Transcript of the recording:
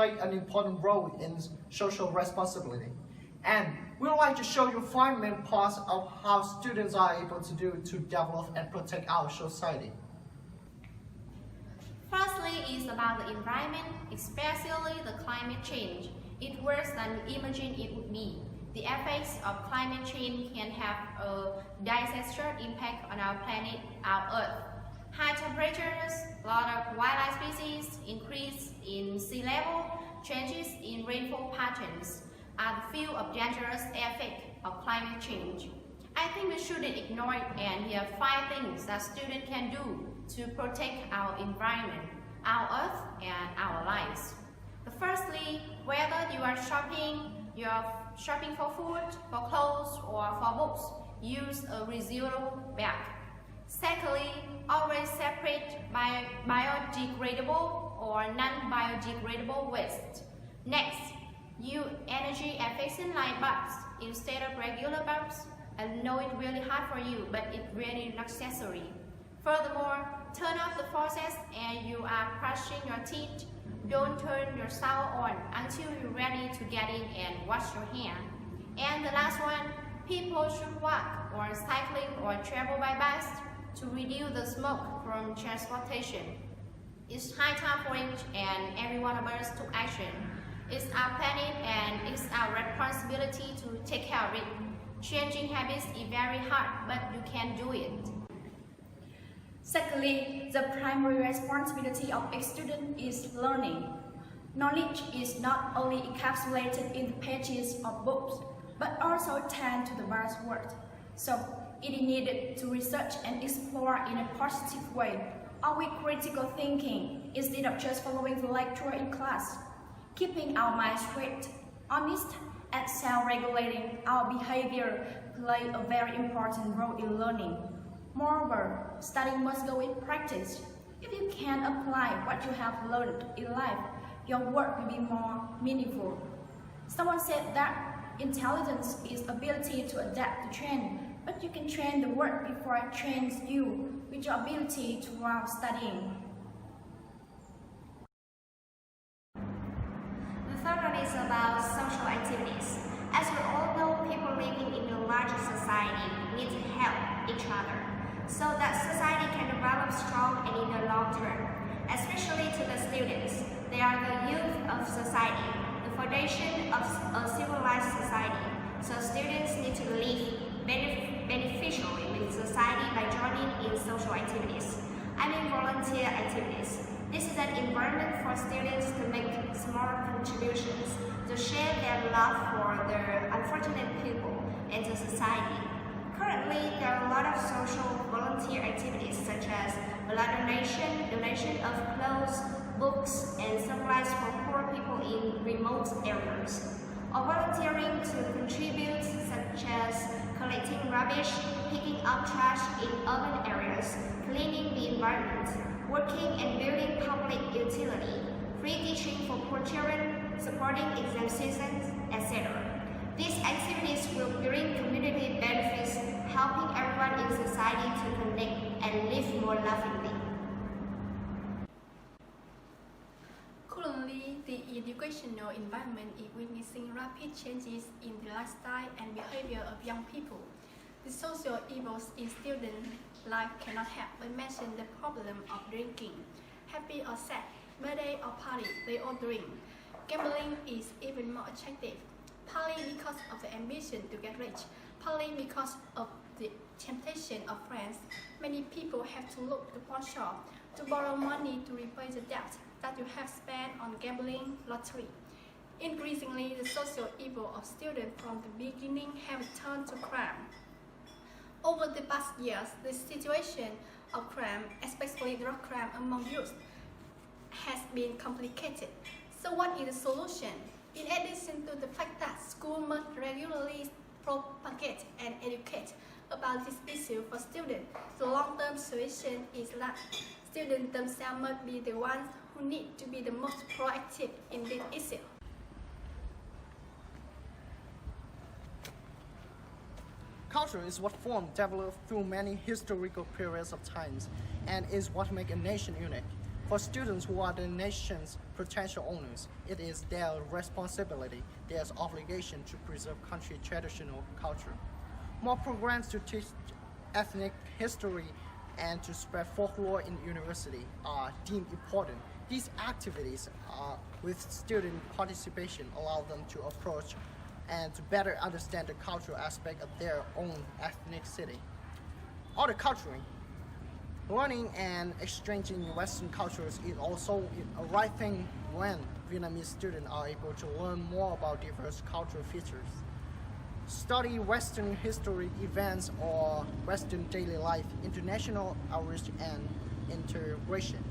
play an important role in social responsibility. And we would like to show you 5 main parts of how students are able to do to develop and protect our society. Firstly is about the environment, especially the climate change. It's worse than we imagined it would be. The effects of climate change can have a disastrous impact on our planet, our Earth. High temperatures, a lot of wildlife species, increase in sea level, changes in rainfall patterns are the few of dangerous effects of climate change. I think we shouldn't ignore it, and here are 5 things that students can do to protect our environment, our Earth, and our lives. Firstly, whether you are shopping for food, for clothes, or for books, use a reusable bag. Secondly, always separate biodegradable or non-biodegradable waste. Next, use energy-efficient light bulbs instead of regular bulbs. I know it's really hard for you, but it's really necessary. Furthermore, turn off the faucet and you are brushing your teeth. Don't turn your shower on until you're ready to get in and wash your hands. And the last one, people should walk or cycling or travel by bus to reduce the smoke from transportation. It's high time for each and every one of us to action. It's our planet and it's our responsibility to take care of it. Changing habits is very hard, but you can do it. Secondly, the primary responsibility of a student is learning. Knowledge is not only encapsulated in the pages of books, but also tend to the vast world. So, it is needed to research and explore in a positive way, or with critical thinking, instead of just following the lecture in class. Keeping our minds straight, honest, and self-regulating our behavior play a very important role in learning. Moreover, studying must go with practice. If you can apply what you have learned in life, your work will be more meaningful. Someone said that intelligence is ability to adapt to change, but you can train the work before it trains you with your ability to while studying. The third one is about social activities. As we all know, people living in a larger society need to help each other, so that society can develop strong and in the long term. Especially to the students, they are the youth of society, the foundation of a civilized society. So students need to live beneficially with society by joining in social activities. I mean volunteer activities. This is an environment for students to make small contributions, to share their love for the unfortunate people and to society. Currently, there are a lot of social volunteer activities such as blood donation of clothes, books, and supplies for poor people in remote areas, or volunteering to contribute such as collecting rubbish, picking up trash in urban areas, cleaning the environment, working and building public utility, free teaching for poor children, supporting exam seasons, etc. These activities will bring community benefits, helping everyone in society to connect and live more lovingly. Currently, the educational environment is witnessing rapid changes in the lifestyle and behavior of young people. The social evils in student life cannot help but mention the problem of drinking. Happy or sad, birthday or party, they all drink. Gambling is even more attractive, partly because of the ambition to get rich, partly because of the temptation of friends. Many people have to look to pawn shop to borrow money to repay the debt that you have spent on gambling lottery. Increasingly, the social evil of students from the beginning have turned to crime. Over the past years, the situation of crime, especially drug crime among youth, has been complicated. So what is the solution? In addition to the fact that schools must regularly propagate and educate about this issue for students, the long-term solution is that students themselves must be the ones who need to be the most proactive in this issue. Culture is what formed developed through many historical periods of times and is what makes a nation unique. For students who are the nation's potential owners, it is their responsibility, their obligation to preserve country's traditional culture. More programs to teach ethnic history and to spread folklore in university are deemed important. These activities, with student participation, allow them to approach and to better understand the cultural aspect of their own ethnicity. Horticulturing. Learning and exchanging Western cultures is also a right thing when Vietnamese students are able to learn more about diverse cultural features. Study Western history events or Western daily life, international outreach and integration.